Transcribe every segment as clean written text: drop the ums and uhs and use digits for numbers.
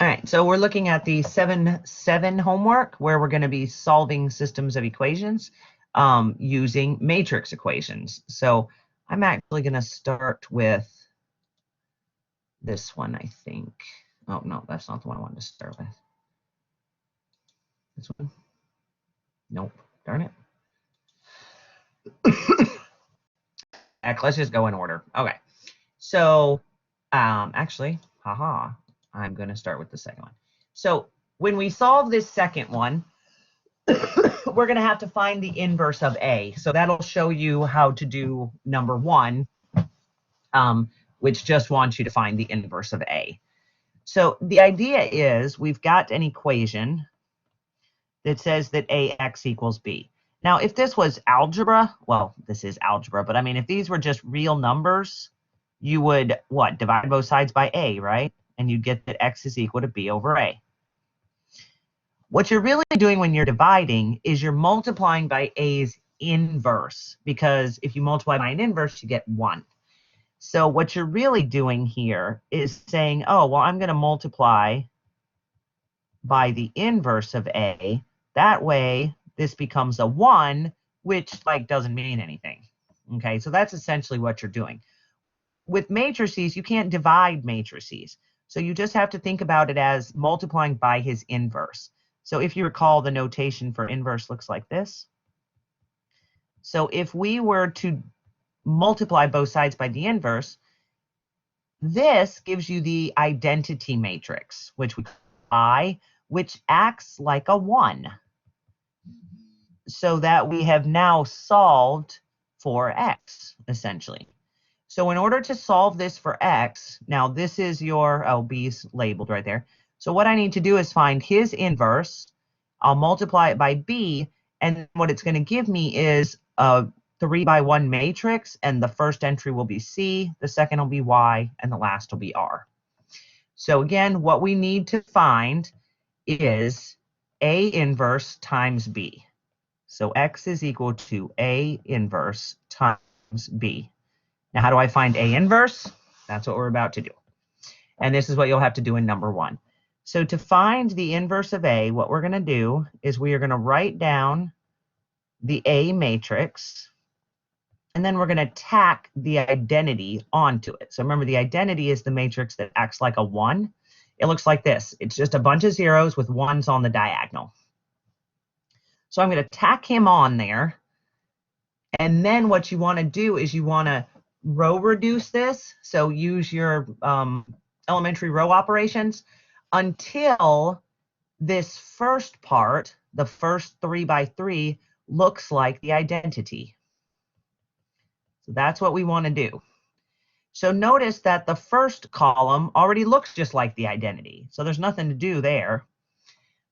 All right, so we're looking at the 7-7 homework where we're going to be solving systems of equations using matrix equations. So I'm actually going to start with this one, I think. Oh, no, that's not the one I wanted to start with. This one? Nope, darn it. Let's just go in order. Okay, so actually, haha, I'm going to start with the second one. So when we solve this second one, we're going to have to find the inverse of A. So that'll show you how to do number one, which just wants you to find the inverse of A. So the idea is we've got an equation that says that AX equals B. Now, if this was algebra, well, this is algebra, but I mean, if these were just real numbers, you would, what, divide both sides by A, right? And you'd get that X is equal to B over A. What you're really doing when you're dividing is you're multiplying by A's inverse, because if you multiply by an inverse, you get 1. So what you're really doing here is saying, oh, well, I'm going to multiply by the inverse of A. That way, this becomes a 1, which like doesn't mean anything. Okay, so that's essentially what you're doing. With matrices, you can't divide matrices. So you just have to think about it as multiplying by his inverse. So if you recall, the notation for inverse looks like this. So if we were to multiply both sides by the inverse, this gives you the identity matrix, which we call I, which acts like a 1. So that we have now solved for X, essentially. So in order to solve this for X, now this is your, oh, B's labeled right there. So what I need to do is find his inverse. I'll multiply it by B, and what it's going to give me is a 3-by-1 matrix, and the first entry will be C, the second will be Y, and the last will be R. So again, what we need to find is A inverse times B. So X is equal to A inverse times B. Now, how do I find A inverse? That's what we're about to do. And this is what you'll have to do in number 1. So to find the inverse of A, what we're going to do is we are going to write down the A matrix, and then we're going to tack the identity onto it. So remember, the identity is the matrix that acts like a 1. It looks like this. It's just a bunch of zeros with 1s on the diagonal. So I'm going to tack him on there. And then what you want to do is you want to row reduce this. So use your elementary row operations until this first part, the first 3-by-3, looks like the identity. So that's what we want to do. So notice that the first column already looks just like the identity. So there's nothing to do there.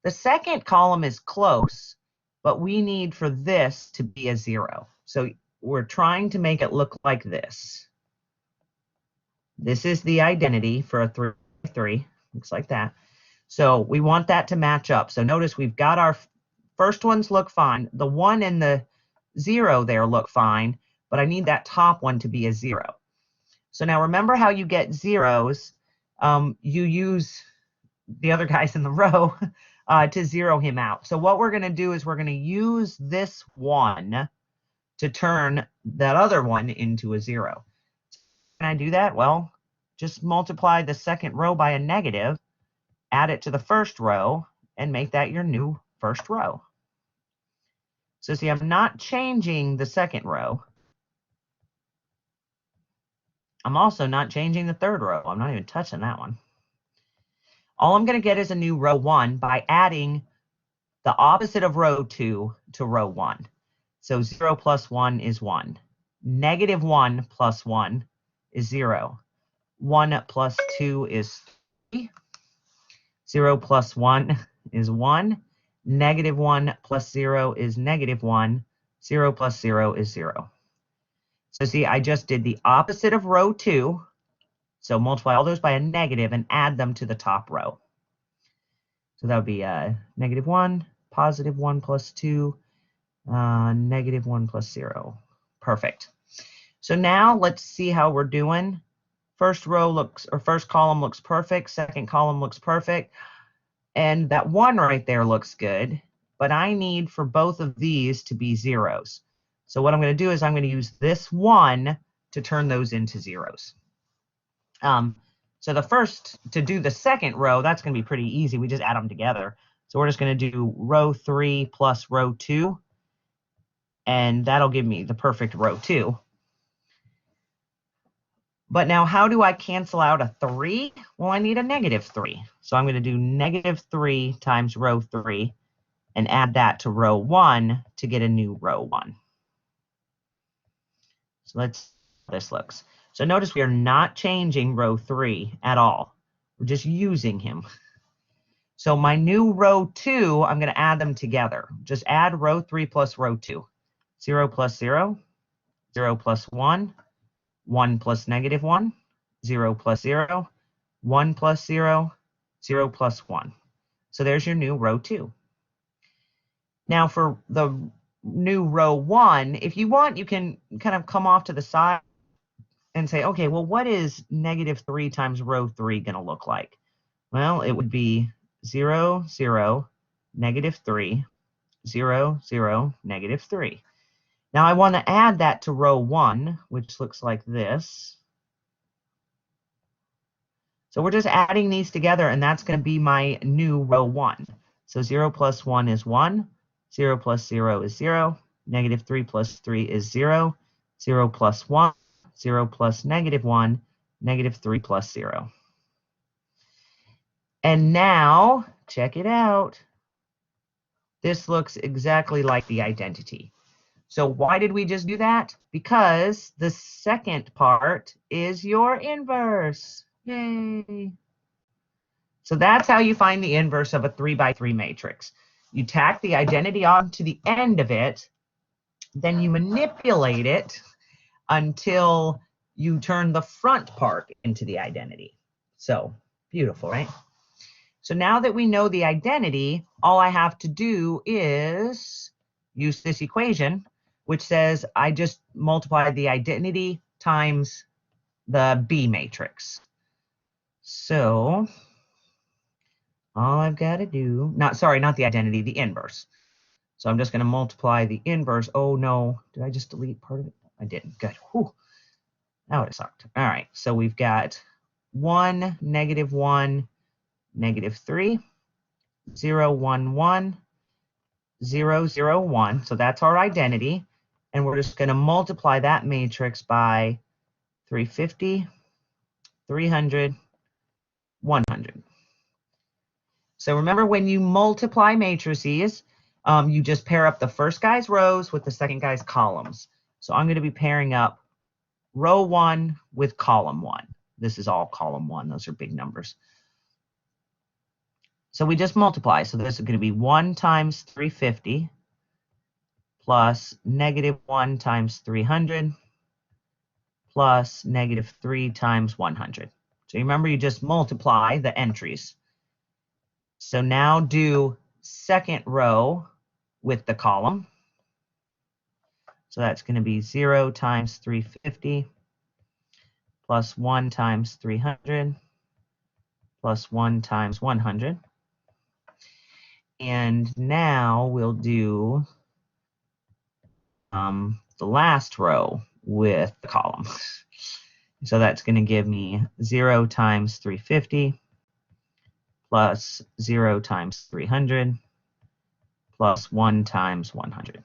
The second column is close, but we need for this to be a 0. So we're trying to make it look like this. This is the identity for a 3-by-3. Looks like that. So we want that to match up. So notice we've got our first ones look fine. The 1 and the 0 there look fine, but I need that top one to be a 0. So now remember how you get zeros. You use the other guys in the row to zero him out. So what we're going to do is we're going to use this 1 to turn that other one into a 0. Can I do that? Well, just multiply the second row by a negative, add it to the first row, and make that your new first row. So see, I'm not changing the second row. I'm also not changing the third row. I'm not even touching that one. All I'm going to get is a new row 1 by adding the opposite of row 2 to row 1. So 0 plus 1 is 1. Negative 1 plus 1 is 0. 1 plus 2 is 3. 0 plus 1 is 1. Negative 1 plus 0 is negative 1. 0 plus 0 is 0. So see, I just did the opposite of row 2. So multiply all those by a negative and add them to the top row. So that would be negative 1, positive 1 plus 2, negative 1 plus 0. Perfect. So now let's see how we're doing First row looks, or first column looks perfect. Second column looks perfect. And that 1 right there looks good. But I need for both of these to be zeros. So what I'm going to do is I'm going to use this 1 to turn those into zeros. So to do the second row, that's going to be pretty easy. We just add them together. So we're just going to do row 3 plus row 2. And that'll give me the perfect row 2. But now how do I cancel out a 3? Well, I need a -3. So I'm going to do -3 times row 3 and add that to row 1 to get a new row 1. So let's see how this looks. So notice we are not changing row 3 at all. We're just using him. So my new row 2, I'm going to add them together. Just add row 3 plus row 2. 0 plus 0, 0 plus 1, 1 plus -1, 0 plus 0, 1 plus 0, 0 plus 1. So there's your new row 2. Now for the new row 1, if you want, you can kind of come off to the side and say, okay, well, what is -3 times row 3 going to look like? Well, it would be 0, 0, -3, 0, 0, -3. Now I want to add that to row 1, which looks like this. So we're just adding these together, and that's going to be my new row 1. So 0 plus 1 is 1, 0 plus 0 is 0, -3 plus 3 is 0, 0 plus 1, 0 plus -1, -3 plus 0. And now, check it out. This looks exactly like the identity. So why did we just do that? Because the second part is your inverse. Yay. So that's how you find the inverse of a 3x3 matrix. You tack the identity onto the end of it, then you manipulate it until you turn the front part into the identity. So beautiful, right? So now that we know the identity, all I have to do is use this equation, which says I just multiply the identity times the B matrix. So all I've got to do, not the identity, the inverse. So I'm just going to multiply the inverse. Oh no, did I just delete part of it? I didn't. Good. Whew. That would have sucked. All right, so we've got 1, -1, -3, 0, 1, 1, 0, 0, 1. So that's our identity. And we're just going to multiply that matrix by 350, 300, 100. So remember, when you multiply matrices, you just pair up the first guy's rows with the second guy's columns. So I'm going to be pairing up row 1 with column 1. This is all column 1. Those are big numbers. So we just multiply. So this is going to be 1 times 350 plus -1 times 300 plus -3 times 100. So remember, you just multiply the entries. So now do second row with the column. So that's going to be 0 times 350 plus 1 times 300 plus 1 times 100. And now we'll do the last row with the column. So that's going to give me 0 times 350 plus 0 times 300 plus 1 times 100.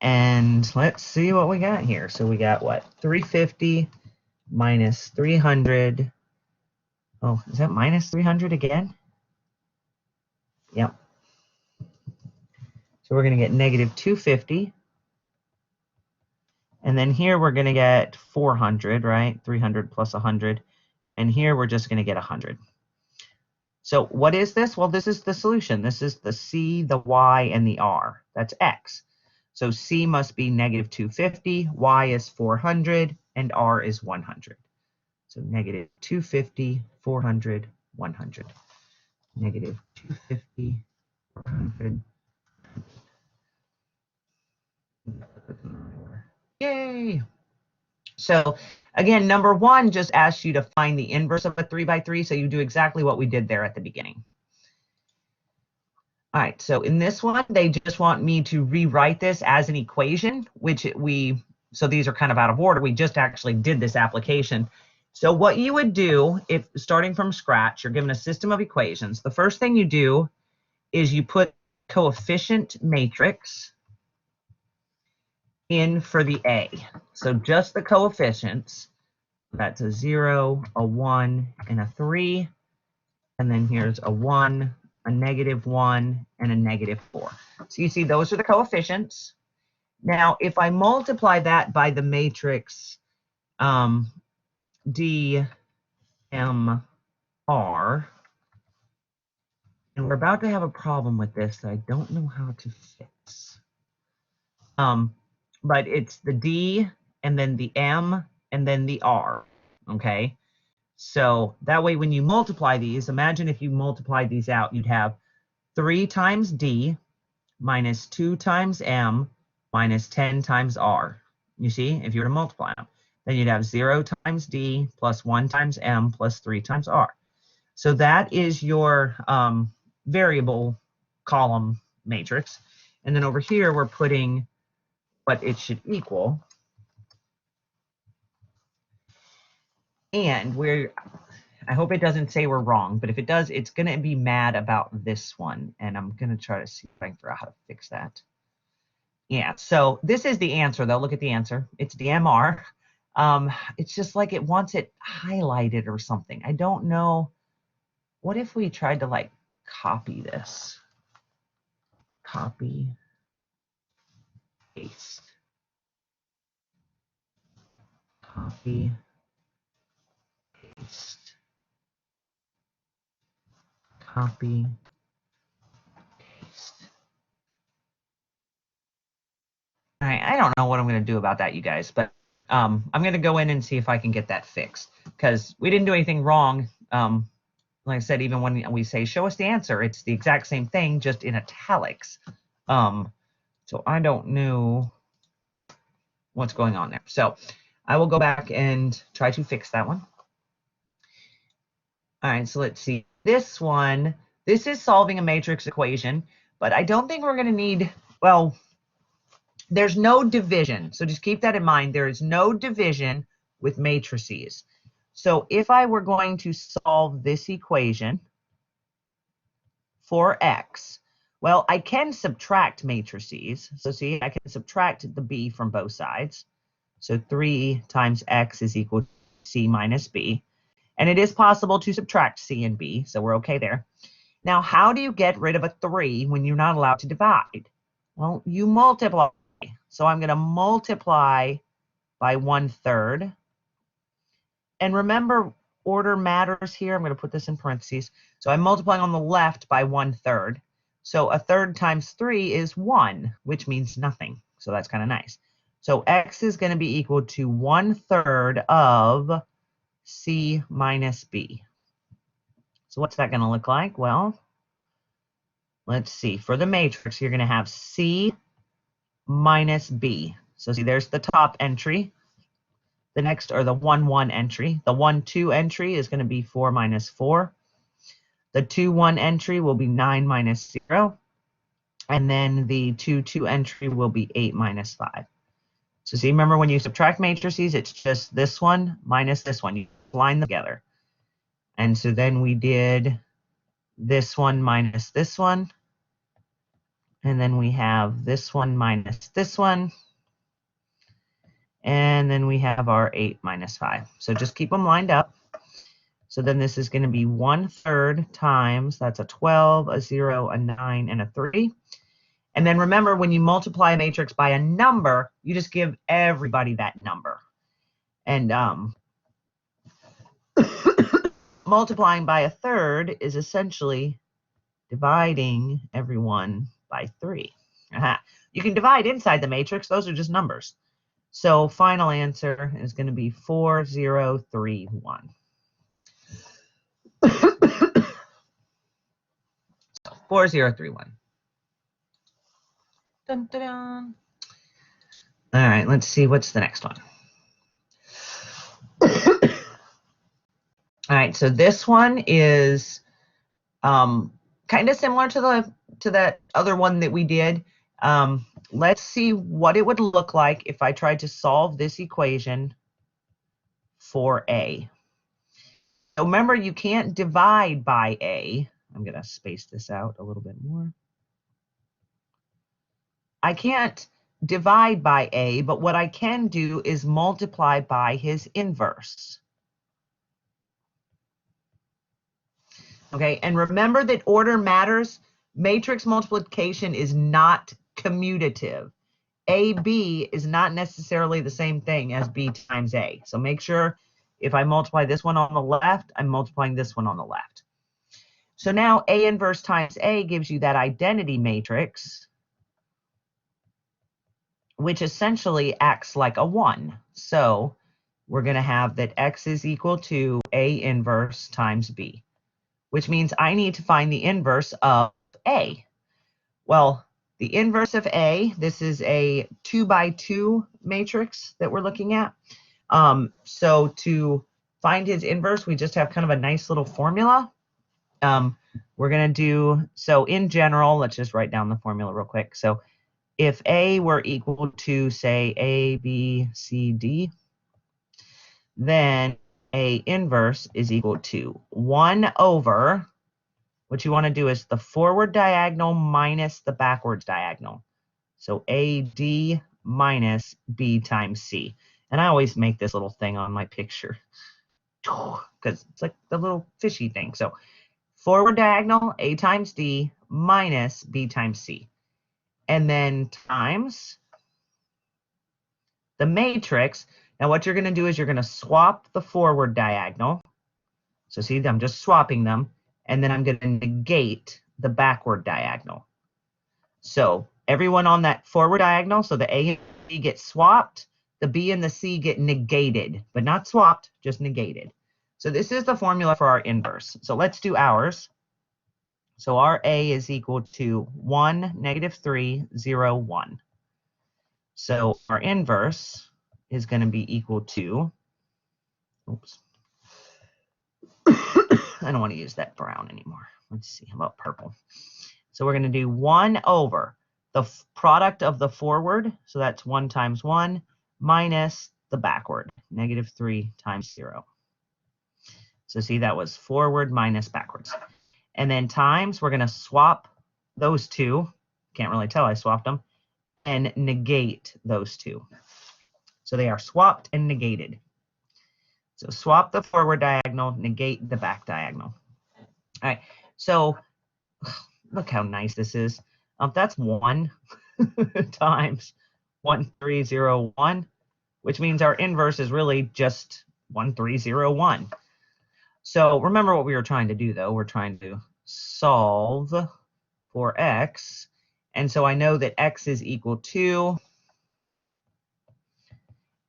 And let's see what we got here. So we got what? 350 minus 300. Oh, is that minus 300 again? Yep. So we're going to get -250. And then here we're going to get 400, right? 300 plus 100. And here we're just going to get 100. So what is this? Well, this is the solution. This is the C, the Y, and the R. That's X. So C must be -250, Y is 400, and R is 100. So -250, 400, 100. -250, 400. Yay! So again, number 1 just asks you to find the inverse of a 3 by 3, so you do exactly what we did there at the beginning. All right, so in this one, they just want me to rewrite this as an equation, so these are kind of out of order. We just actually did this application. So what you would do, if starting from scratch, you're given a system of equations, the first thing you do is you put coefficient matrix in for the A. So just the coefficients. That's a 0, a 1, and a 3. And then here's a 1, a -1, and a -4. So you see those are the coefficients. Now, if I multiply that by the matrix DMR, and we're about to have a problem with this that I don't know how to fix. But it's the D, and then the M, and then the R, okay? So that way when you multiply these, imagine if you multiply these out, you'd have 3 times D minus 2 times M minus 10 times R. You see, if you were to multiply them, then you'd have 0 times D plus 1 times M plus 3 times R. So that is your variable column matrix. And then over here, we're putting what it should equal. And I hope it doesn't say we're wrong, but if it does, it's going to be mad about this one. And I'm going to try to see if I can figure out how to fix that. Yeah, so this is the answer, though. Look at the answer. It's DMR. It's just like it wants it highlighted or something. I don't know. What if we tried to, like, copy this? Copy, paste. Copy, paste. Copy, paste. All right, I don't know what I'm going to do about that, you guys, but I'm going to go in and see if I can get that fixed, because we didn't do anything wrong. Like I said, even when we say show us the answer, it's the exact same thing, just in italics. So I don't know what's going on there. So I will go back and try to fix that one. All right, so let's see. This one, this is solving a matrix equation, but I don't think we're going to need, well, there's no division. So just keep that in mind. There is no division with matrices. So if I were going to solve this equation for x, well, I can subtract matrices. So see, I can subtract the b from both sides. So 3 times x is equal to c minus b. And it is possible to subtract c and b, so we're okay there. Now, how do you get rid of a 3 when you're not allowed to divide? Well, you multiply. So I'm going to multiply by 1/3. And remember, order matters here. I'm going to put this in parentheses. So I'm multiplying on the left by 1/3. So 1/3 times 3 is 1, which means nothing. So that's kind of nice. So x is going to be equal to 1/3 of c minus b. So what's that going to look like? Well, let's see. For the matrix, you're going to have c minus b. So see, there's the top entry. The next, or the 1, 1 entry. The 1, 2 entry is going to be 4 minus 4. The 2, 1 entry will be 9 minus 0. And then the 2, 2 entry will be 8 minus 5. So see, remember when you subtract matrices, it's just this one minus this one. You line them together. And so then we did this one minus this one. And then we have this one minus this one. And then we have our 8 minus 5. So just keep them lined up. So then this is going to be 1/3 times, that's a 12, a 0, a 9, and a 3. And then remember, when you multiply a matrix by a number, you just give everybody that number. And multiplying by 1/3 is essentially dividing everyone by 3. You can divide inside the matrix. Those are just numbers. So final answer is going to be 4031. 4031. Dun, dun, dun. All right, let's see what's the next one. All right, so this one is kind of similar to that other one that we did. Let's see what it would look like if I tried to solve this equation for A. So remember, you can't divide by A. I'm going to space this out a little bit more. I can't divide by A, but what I can do is multiply by his inverse. Okay, and remember that order matters. Matrix multiplication is not commutative. AB is not necessarily the same thing as B times A. So make sure if I multiply this one on the left, I'm multiplying this one on the left. So now A inverse times A gives you that identity matrix, which essentially acts like a 1. So we're going to have that X is equal to A inverse times B, which means I need to find the inverse of A. Well, the inverse of A, this is a 2 by 2 matrix that we're looking at. So to find his inverse, we just have kind of a nice little formula. We're going to do, so in general, let's just write down the formula real quick. So if A were equal to, say, A, B, C, D, then A inverse is equal to 1 over, what you want to do is the forward diagonal minus the backwards diagonal. So AD minus B times C. And I always make this little thing on my picture because it's like the little fishy thing. So forward diagonal, A times D minus B times C. And then times the matrix. Now what you're going to do is you're going to swap the forward diagonal. So see, I'm just swapping them. And then I'm going to negate the backward diagonal. So everyone on that forward diagonal, so the A and B get swapped, the B and the C get negated, but not swapped, just negated. So this is the formula for our inverse. So let's do ours. So our A is equal to 1, negative 3, 0, 1. So our inverse is going to be equal to, oops, I don't want to use that brown anymore. Let's see, how about purple? So we're going to do 1 over the product of the forward, so that's 1 times 1, minus the backward, negative 3 times 0. So see, that was forward minus backwards. And then times, we're going to swap those two. Can't really tell I swapped them. And negate those two. So they are swapped and negated. So swap the forward diagonal, negate the back diagonal. All right, so look how nice this is. That's 1 times 1301, which means our inverse is really just 1301. So remember what we were trying to do, though. We're trying to solve for x. And so I know that x is equal to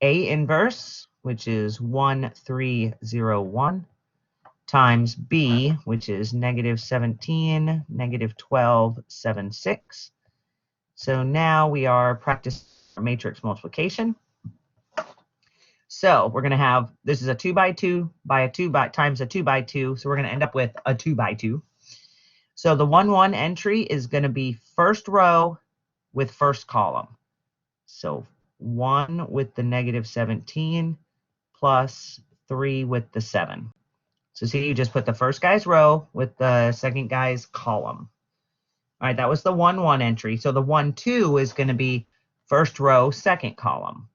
A inverse, which is 1301, times B, which is negative 17, negative 12, 76. So now we are practicing our matrix multiplication. So we're going to have, this is a 2 by 2 by a 2 by times a 2 by 2. So we're going to end up with a 2 by 2. So the 1, 1 entry is going to be first row with first column. So 1 with the negative 17 plus 3 with the 7. So see, you just put the first guy's row with the second guy's column. All right, that was the 1, 1 entry. So the 1, 2 is going to be first row, second column.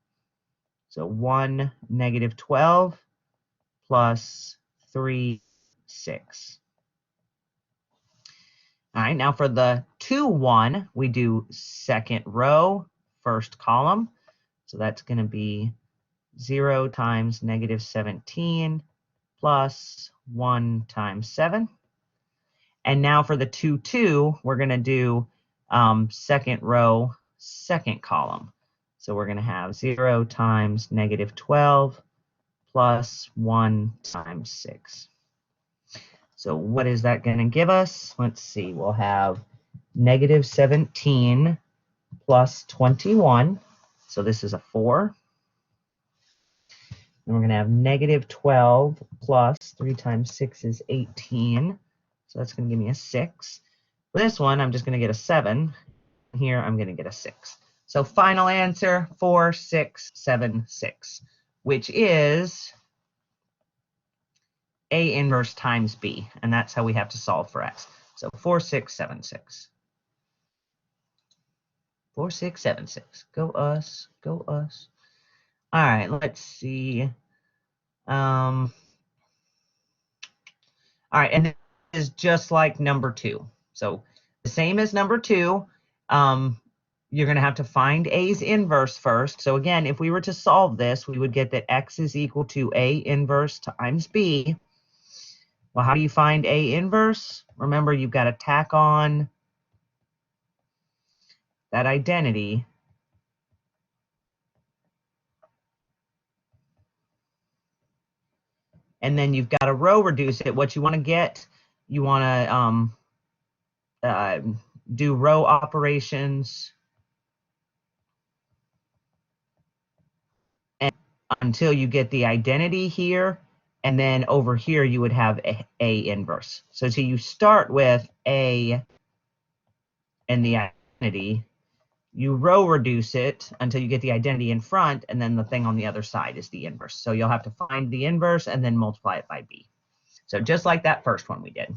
So 1, negative 12 plus 3, 6. All right, now for the 2, 1, we do second row, first column. So that's going to be 0 times negative 17 plus 1 times 7. And now for the 2, 2, we're going to do second row, second column. So we're going to have 0 times negative 12 plus 1 times 6. So what is that going to give us? Let's see. We'll have negative 17 plus 21. So this is a 4. And we're going to have negative 12 plus 3 times 6 is 18. So that's going to give me a 6. For this one, I'm just going to get a 7. Here, I'm going to get a 6. So final answer, 4, 6, 7, 6, which is A inverse times B. And that's how we have to solve for x. So 4, 6, 7, 6. 4, 6, 7, 6. Go us. Go us. All right, let's see. All right, and this is just like number 2. So the same as number 2. You're going to have to find A's inverse first. So again, if we were to solve this, we would get that x is equal to A inverse times B. Well, how do you find A inverse? Remember, you've got to tack on that identity. And then you've got to row reduce it. What you want to get, you want to do row operations until you get the identity here, and then over here you would have A inverse. So you start with A and the identity, you row reduce it until you get the identity in front, and then the thing on the other side is the inverse. So you'll have to find the inverse and then multiply it by B. So just like that first one we did.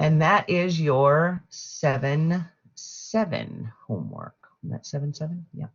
And that is your 7-7 homework. Isn't that 7-7? Yeah.